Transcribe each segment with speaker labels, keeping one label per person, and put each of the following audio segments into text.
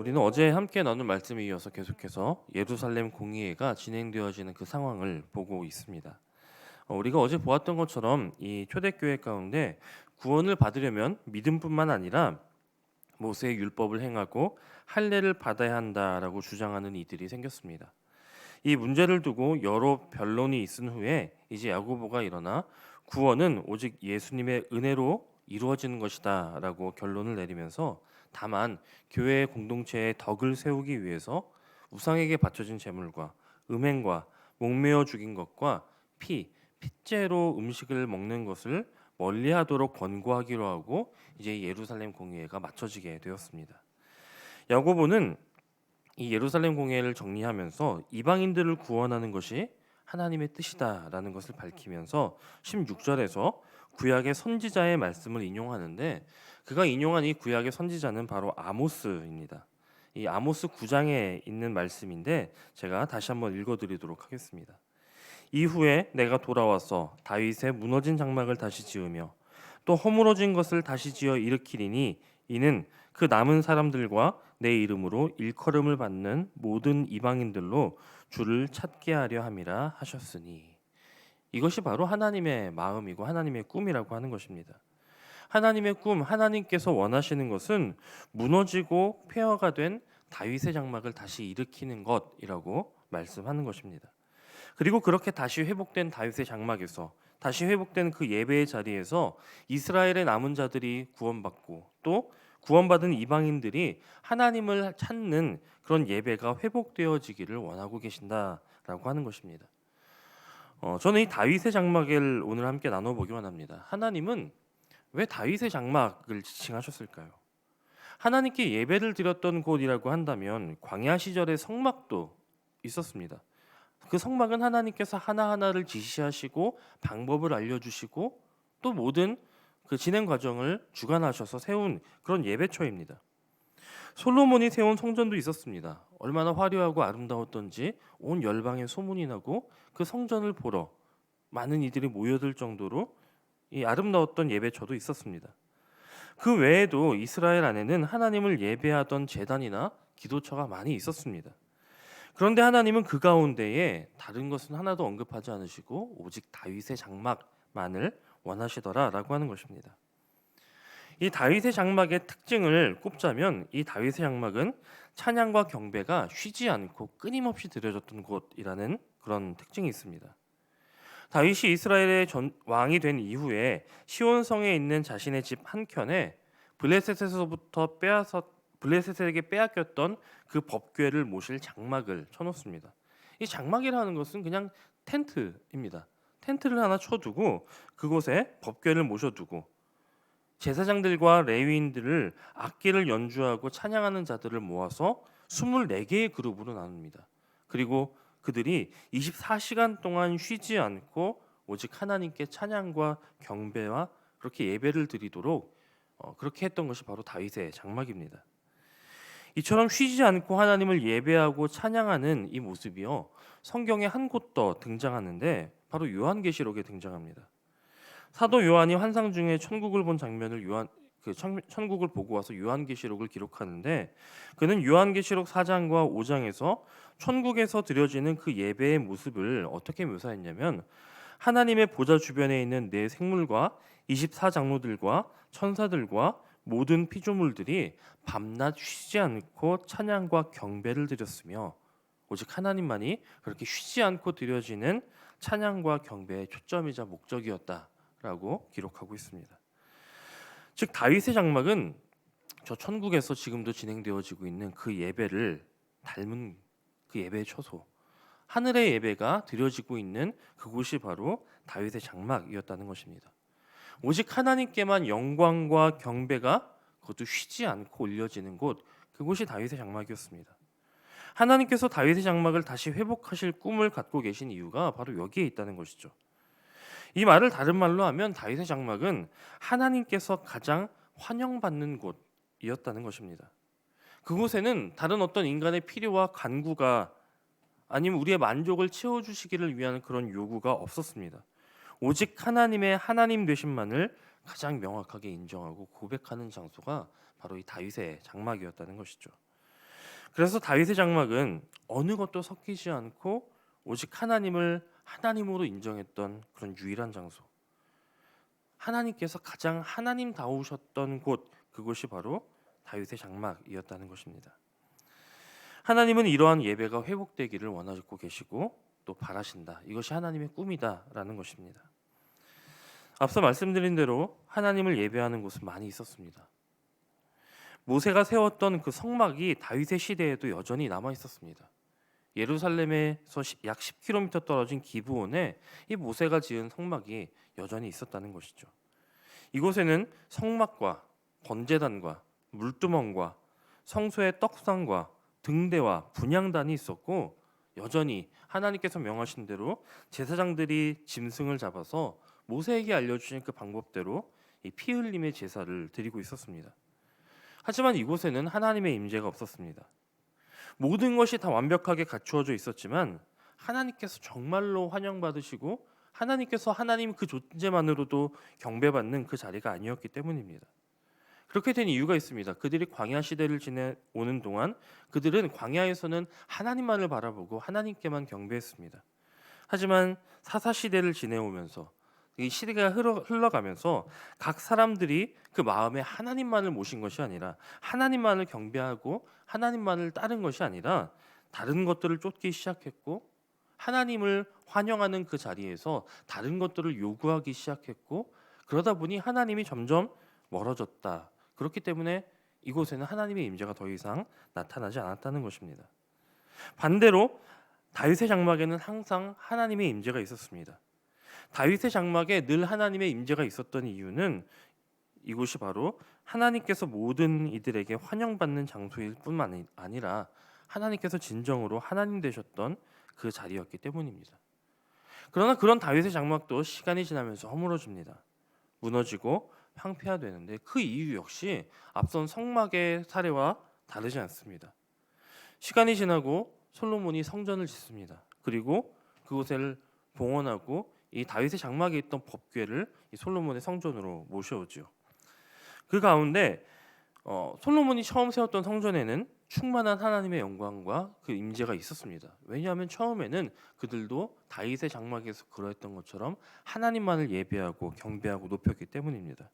Speaker 1: 우리는 어제 함께 나눈 말씀에 이어서 계속해서 예루살렘 공의회가 진행되어지는 그 상황을 보고 있습니다. 우리가 어제 보았던 것처럼 이 초대교회 가운데 구원을 받으려면 믿음뿐만 아니라 모세의 율법을 행하고 할례를 받아야 한다라고 주장하는 이들이 생겼습니다. 이 문제를 두고 여러 변론이 있은 후에 이제 야고보가 일어나 구원은 오직 예수님의 은혜로 이루어지는 것이다라고 결론을 내리면서 다만 교회 공동체의 덕을 세우기 위해서 우상에게 바쳐진 제물과 음행과 목매어 죽인 것과 핏째로 음식을 먹는 것을 멀리하도록 권고하기로 하고 이제 예루살렘 공의회가 맞춰지게 되었습니다. 야고보는 이 예루살렘 공회를 정리하면서 이방인들을 구원하는 것이 하나님의 뜻이다라는 것을 밝히면서 16절에서 구약의 선지자의 말씀을 인용하는데 그가 인용한 이 구약의 선지자는 바로 아모스입니다. 이 아모스 9장에 있는 말씀인데 제가 다시 한번 읽어드리도록 하겠습니다. 이후에 내가 돌아와서 다윗의 무너진 장막을 다시 지으며 또 허물어진 것을 다시 지어 일으키리니 이는 그 남은 사람들과 내 이름으로 일컬음을 받는 모든 이방인들로 주를 찾게 하려 함이라 하셨으니 이것이 바로 하나님의 마음이고 하나님의 꿈이라고 하는 것입니다. 하나님의 꿈, 하나님께서 원하시는 것은 무너지고 폐허가 된 다윗의 장막을 다시 일으키는 것이라고 말씀하는 것입니다. 그리고 그렇게 다시 회복된 다윗의 장막에서 다시 회복된 그 예배의 자리에서 이스라엘의 남은 자들이 구원받고 또 구원받은 이방인들이 하나님을 찾는 그런 예배가 회복되어지기를 원하고 계신다라고 하는 것입니다. 저는 이 다윗의 장막을 오늘 함께 나눠보기만 합니다. 하나님은 왜 다윗의 장막을 지칭하셨을까요? 하나님께 예배를 드렸던 곳이라고 한다면 광야 시절의 성막도 있었습니다. 그 성막은 하나님께서 하나하나를 지시하시고 방법을 알려주시고 또 모든 그 진행 과정을 주관하셔서 세운 그런 예배처입니다. 솔로몬이 세운 성전도 있었습니다. 얼마나 화려하고 아름다웠던지 온 열방에 소문이 나고 그 성전을 보러 많은 이들이 모여들 정도로 이 아름다웠던 예배처도 있었습니다. 그 외에도 이스라엘 안에는 하나님을 예배하던 제단이나 기도처가 많이 있었습니다. 그런데 하나님은 그 가운데에 다른 것은 하나도 언급하지 않으시고 오직 다윗의 장막만을 원하시더라라고 하는 것입니다. 이 다윗의 장막의 특징을 꼽자면 이 다윗의 장막은 찬양과 경배가 쉬지 않고 끊임없이 드려졌던 곳이라는 그런 특징이 있습니다. 다윗이 이스라엘의 왕이 된 이후에 시온성에 있는 자신의 집 한켠에 블레셋에게 빼앗겼던 그 법궤를 모실 장막을 쳐놓습니다. 이 장막이라는 것은 그냥 텐트입니다. 텐트를 하나 쳐두고 그곳에 법궤를 모셔두고 제사장들과 레위인들을 악기를 연주하고 찬양하는 자들을 모아서 24개의 그룹으로 나눕니다. 그리고 그들이 24시간 동안 쉬지 않고 오직 하나님께 찬양과 경배와 그렇게 예배를 드리도록 그렇게 했던 것이 바로 다윗의 장막입니다. 이처럼 쉬지 않고 하나님을 예배하고 찬양하는 이 모습이요 성경에 한 곳 더 등장하는데 바로 요한계시록에 등장합니다. 사도 요한이 환상 중에 천국을 본 장면을 천국을 보고 와서 요한계시록을 기록하는데 그는 요한계시록 4장과 5장에서 천국에서 드려지는 그 예배의 모습을 어떻게 묘사했냐면 하나님의 보좌 주변에 있는 네 생물과 24장로들과 천사들과 모든 피조물들이 밤낮 쉬지 않고 찬양과 경배를 드렸으며 오직 하나님만이 그렇게 쉬지 않고 드려지는 찬양과 경배의 초점이자 목적이었다라고 기록하고 있습니다. 즉 다윗의 장막은 저 천국에서 지금도 진행되어지고 있는 그 예배를 닮은 그 예배의 처소, 하늘의 예배가 드려지고 있는 그곳이 바로 다윗의 장막이었다는 것입니다. 오직 하나님께만 영광과 경배가 그것도 쉬지 않고 올려지는 곳, 그곳이 다윗의 장막이었습니다. 하나님께서 다윗의 장막을 다시 회복하실 꿈을 갖고 계신 이유가 바로 여기에 있다는 것이죠. 이 말을 다른 말로 하면 다윗의 장막은 하나님께서 가장 환영받는 곳이었다는 것입니다. 그곳에는 다른 어떤 인간의 필요와 간구가 아니면 우리의 만족을 채워주시기를 위한 그런 요구가 없었습니다. 오직 하나님의 하나님 되심만을 가장 명확하게 인정하고 고백하는 장소가 바로 이 다윗의 장막이었다는 것이죠. 그래서 다윗의 장막은 어느 것도 섞이지 않고 오직 하나님을 하나님으로 인정했던 그런 유일한 장소. 하나님께서 가장 하나님다우셨던 곳, 그곳이 바로 다윗의 장막이었다는 것입니다. 하나님은 이러한 예배가 회복되기를 원하고 계시고 또 바라신다. 이것이 하나님의 꿈이다라는 것입니다. 앞서 말씀드린 대로 하나님을 예배하는 곳은 많이 있었습니다. 모세가 세웠던 그 성막이 다윗의 시대에도 여전히 남아 있었습니다. 예루살렘에서 약 10km 떨어진 기브온에 이 모세가 지은 성막이 여전히 있었다는 것이죠. 이곳에는 성막과 번제단과 물두멍과 성소의 떡상과 등대와 분향단이 있었고, 여전히 하나님께서 명하신 대로 제사장들이 짐승을 잡아서 모세에게 알려주신 그 방법대로 이 피 흘림의 제사를 드리고 있었습니다. 하지만 이곳에는 하나님의 임재가 없었습니다. 모든 것이 다 완벽하게 갖추어져 있었지만 하나님께서 정말로 환영받으시고 하나님께서 하나님 그 존재만으로도 경배받는 그 자리가 아니었기 때문입니다. 그렇게 된 이유가 있습니다. 그들이 광야 시대를 지내오는 동안 그들은 광야에서는 하나님만을 바라보고 하나님께만 경배했습니다. 하지만 사사 시대를 지내오면서 이 시대가 흘러가면서 각 사람들이 그 마음에 하나님만을 모신 것이 아니라 하나님만을 경배하고 하나님만을 따른 것이 아니라 다른 것들을 쫓기 시작했고, 하나님을 환영하는 그 자리에서 다른 것들을 요구하기 시작했고, 그러다 보니 하나님이 점점 멀어졌다. 그렇기 때문에 이곳에는 하나님의 임재가 더 이상 나타나지 않았다는 것입니다. 반대로 다윗의 장막에는 항상 하나님의 임재가 있었습니다. 다윗의 장막에 늘 하나님의 임재가 있었던 이유는 이곳이 바로 하나님께서 모든 이들에게 환영받는 장소일 뿐만 아니라 하나님께서 진정으로 하나님 되셨던 그 자리였기 때문입니다. 그러나 그런 다윗의 장막도 시간이 지나면서 허물어집니다. 무너지고 황폐화되는데 그 이유 역시 앞선 성막의 사례와 다르지 않습니다. 시간이 지나고 솔로몬이 성전을 짓습니다. 그리고 그곳을 봉헌하고 이 다윗의 장막에 있던 법궤를 이 솔로몬의 성전으로 모셔오죠. 그 가운데 솔로몬이 처음 세웠던 성전에는 충만한 하나님의 영광과 그 임재가 있었습니다. 왜냐하면 처음에는 그들도 다윗의 장막에서 그러했던 것처럼 하나님만을 예배하고 경배하고 높였기 때문입니다.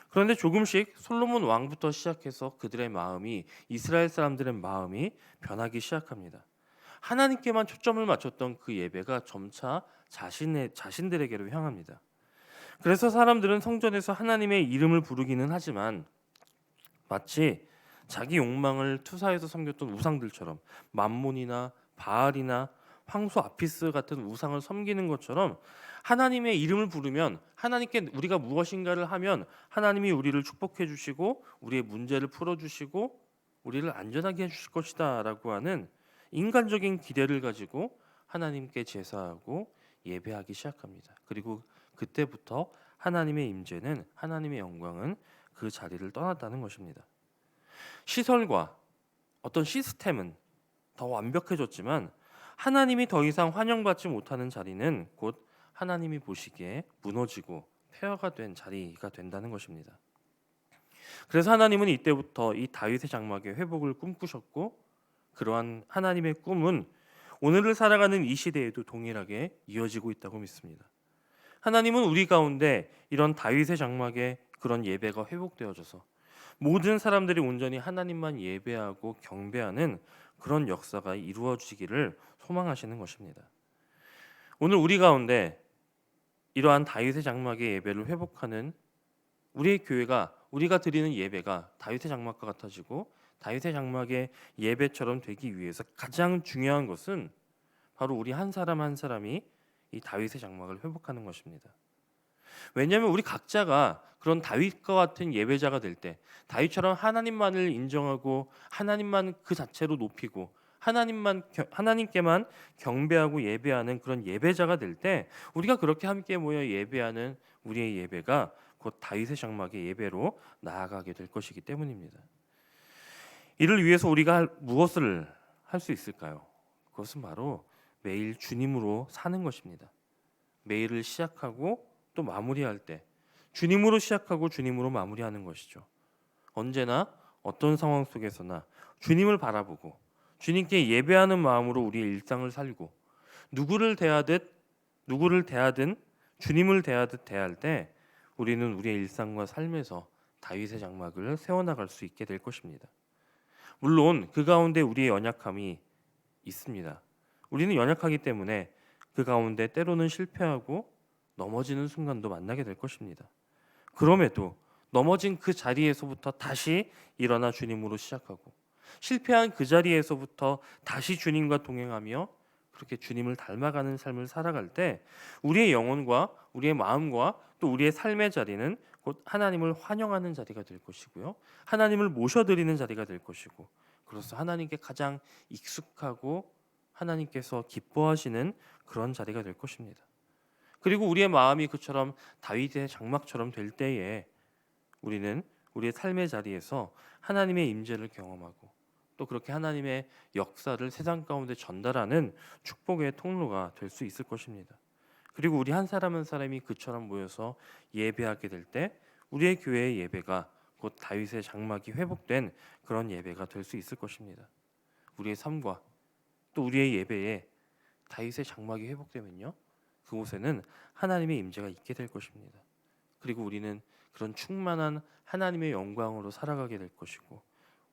Speaker 1: 그런데 조금씩 솔로몬 왕부터 시작해서 그들의 마음이, 이스라엘 사람들의 마음이 변하기 시작합니다. 하나님께만 초점을 맞췄던 그 예배가 점차 자신들에게로 향합니다. 그래서 사람들은 성전에서 하나님의 이름을 부르기는 하지만 마치 자기 욕망을 투사해서 섬겼던 우상들처럼 맘몬이나 바알이나 황소 아피스 같은 우상을 섬기는 것처럼 하나님의 이름을 부르면, 하나님께 우리가 무엇인가를 하면 하나님이 우리를 축복해 주시고 우리의 문제를 풀어 주시고 우리를 안전하게 해 주실 것이다 라고 하는 인간적인 기대를 가지고 하나님께 제사하고 예배하기 시작합니다. 그리고 그때부터 하나님의 임재는, 하나님의 영광은 그 자리를 떠났다는 것입니다. 시설과 어떤 시스템은 더 완벽해졌지만 하나님이 더 이상 환영받지 못하는 자리는 곧 하나님이 보시기에 무너지고 폐허가 된 자리가 된다는 것입니다. 그래서 하나님은 이때부터 이 다윗의 장막의 회복을 꿈꾸셨고, 그러한 하나님의 꿈은 오늘을 살아가는 이 시대에도 동일하게 이어지고 있다고 믿습니다. 하나님은 우리 가운데 이런 다윗의 장막의 그런 예배가 회복되어져서 모든 사람들이 온전히 하나님만 예배하고 경배하는 그런 역사가 이루어지기를 소망하시는 것입니다. 오늘 우리 가운데 이러한 다윗의 장막의 예배를 회복하는 우리의 교회가, 우리가 드리는 예배가 다윗의 장막과 같아지고 다윗의 장막의 예배처럼 되기 위해서 가장 중요한 것은 바로 우리 한 사람 한 사람이 이 다윗의 장막을 회복하는 것입니다. 왜냐하면 우리 각자가 그런 다윗과 같은 예배자가 될 때, 다윗처럼 하나님만을 인정하고 하나님만 그 자체로 높이고 하나님께만 경배하고 예배하는 그런 예배자가 될 때, 우리가 그렇게 함께 모여 예배하는 우리의 예배가 곧 다윗의 장막의 예배로 나아가게 될 것이기 때문입니다. 이를 위해서 우리가 무엇을 할 수 있을까요? 그것은 바로 매일 주님으로 사는 것입니다. 매일을 시작하고 또 마무리할 때 주님으로 시작하고 주님으로 마무리하는 것이죠. 언제나 어떤 상황 속에서나 주님을 바라보고 주님께 예배하는 마음으로 우리의 일상을 살고 누구를 대하든 주님을 대하듯 대할 때 우리는 우리의 일상과 삶에서 다윗의 장막을 세워나갈 수 있게 될 것입니다. 물론 그 가운데 우리의 연약함이 있습니다. 우리는 연약하기 때문에 그 가운데 때로는 실패하고 넘어지는 순간도 만나게 될 것입니다. 그럼에도 넘어진 그 자리에서부터 다시 일어나 주님으로 시작하고 실패한 그 자리에서부터 다시 주님과 동행하며 그렇게 주님을 닮아가는 삶을 살아갈 때 우리의 영혼과 우리의 마음과 또 우리의 삶의 자리는 곧 하나님을 환영하는 자리가 될 것이고요. 하나님을 모셔드리는 자리가 될 것이고 그래서 하나님께 가장 익숙하고 하나님께서 기뻐하시는 그런 자리가 될 것입니다. 그리고 우리의 마음이 그처럼 다윗의 장막처럼 될 때에 우리는 우리의 삶의 자리에서 하나님의 임재를 경험하고 또 그렇게 하나님의 역사를 세상 가운데 전달하는 축복의 통로가 될 수 있을 것입니다. 그리고 우리 한 사람 한 사람이 그처럼 모여서 예배하게 될 때 우리의 교회의 예배가 곧 다윗의 장막이 회복된 그런 예배가 될 수 있을 것입니다. 우리의 삶과 또 우리의 예배에 다윗의 장막이 회복되면요, 그곳에는 하나님의 임재가 있게 될 것입니다. 그리고 우리는 그런 충만한 하나님의 영광으로 살아가게 될 것이고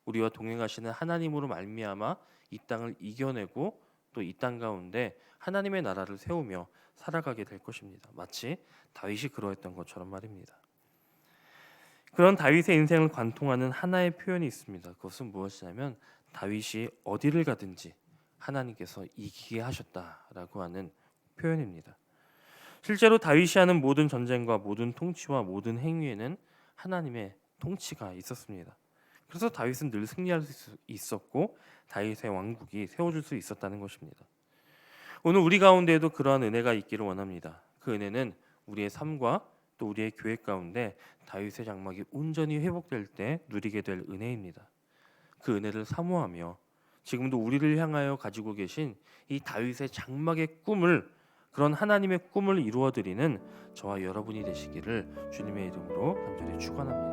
Speaker 1: 우리와 동행하시는 하나님으로 말미암아 이 땅을 이겨내고 또 이 땅 가운데 하나님의 나라를 세우며 살아가게 될 것입니다. 마치 다윗이 그러했던 것처럼 말입니다. 그런 다윗의 인생을 관통하는 하나의 표현이 있습니다. 그것은 무엇이냐면 다윗이 어디를 가든지 하나님께서 이기게 하셨다라고 하는 표현입니다. 실제로 다윗이 하는 모든 전쟁과 모든 통치와 모든 행위에는 하나님의 통치가 있었습니다. 그래서 다윗은 늘 승리할 수 있었고 다윗의 왕국이 세워질 수 있었다는 것입니다. 오늘 우리 가운데에도 그러한 은혜가 있기를 원합니다. 그 은혜는 우리의 삶과 또 우리의 교회 가운데 다윗의 장막이 온전히 회복될 때 누리게 될 은혜입니다. 그 은혜를 사모하며 지금도 우리를 향하여 가지고 계신 이 다윗의 장막의 꿈을 그런 하나님의 꿈을 이루어드리는 저와 여러분이 되시기를 주님의 이름으로 간절히 축원합니다.